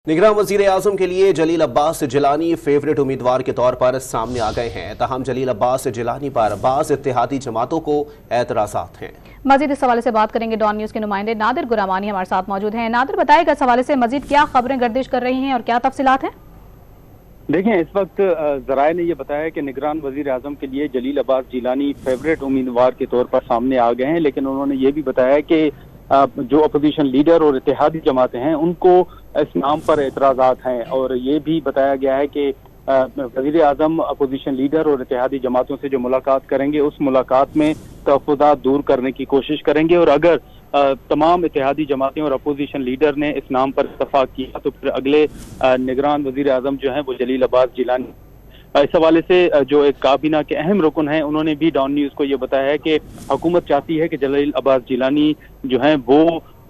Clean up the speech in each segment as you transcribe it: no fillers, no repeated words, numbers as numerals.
निगरान वजीर आजम के लिए जलील अब्बास जिलानी फेवरेट उम्मीदवार के तौर पर सामने आ गए हैं। तहम जलील अब्बास जिलानी पर बाज़ इत्तेहादी जमातों को एतराज़ात हैं। मजीद इस हवाले से बात करेंगे। डॉन न्यूज के नुमाइंदे नादिर गुरामानी हमारे साथ मौजूद हैं। नादिर, बताएगा इस हवाले से मजीद क्या खबरें गर्दिश कर रही हैं और क्या तफसीलात हैं? देखें, इस वक्त जराए ने यह बताया कि निगरान वजीर आजम के लिए जलील अब्बास जिलानी फेवरेट उम्मीदवार के तौर पर सामने आ गए हैं, लेकिन उन्होंने ये भी बताया कि जो अपोजिशन लीडर और इत्तेहादी जमातें हैं उनको इस नाम पर एतराज़ात हैं। और ये भी बताया गया है कि वजीर आजम अपोजिशन लीडर और इत्तेहादी जमातों से जो मुलाकात करेंगे उस मुलाकात में तहफ़्फ़ुज़ात दूर करने की कोशिश करेंगे, और अगर तमाम इत्तेहादी जमातें और अपोजिशन लीडर ने इस नाम पर इत्तफाक किया तो फिर अगले निगरान वजीर आजम जो है वो जलील अब्बास जिलानी। इस हवाले से जो एक काबीना के अहम रुकन हैं उन्होंने भी डॉन न्यूज को ये बताया है कि हुकूमत चाहती है कि जलील अब्बास जिलानी जो है वो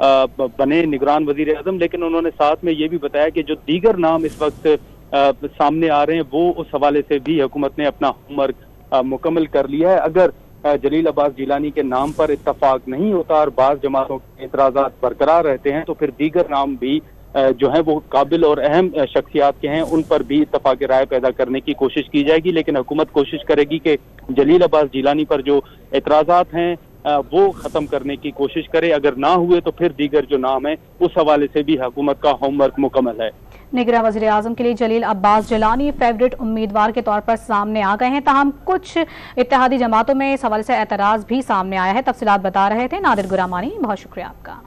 बने निगरान वजीर आजम, लेकिन उन्होंने साथ में ये भी बताया कि जो दीगर नाम इस वक्त सामने आ रहे हैं वो उस हवाले से भी हुकूमत ने अपना होमवर्क मुकम्मल कर लिया है। अगर जलील अब्बास जिलानी के नाम पर इत्तफाक नहीं होता और बाज़ जमातों के एतराज़ात बरकरार रहते हैं तो फिर दीगर नाम भी जो है वो काबिल और अहम शख्सियात के हैं, उन पर भी इत्तफाक राय पैदा करने की कोशिश की जाएगी। लेकिन हुकूमत कोशिश करेगी कि जलील अब्बास जिलानी पर जो एतराज़ात हैं वो ख़त्म करने की कोशिश करे। अगर ना हुए तो फिर दीगर जो नाम है उस हवाले से भी हुकूमत का होमवर्क मुकम्मल है। निगरान वज़ीर आज़म के लिए जलील अब्बास जिलानी फेवरेट उम्मीदवार के तौर पर सामने आ गए हैं। ताहम कुछ इत्तेहादी जमातों में इस हवाले से एतराज़ भी सामने आया है। तफसीलात बता रहे थे नादिर गुरामानी। बहुत शुक्रिया आपका।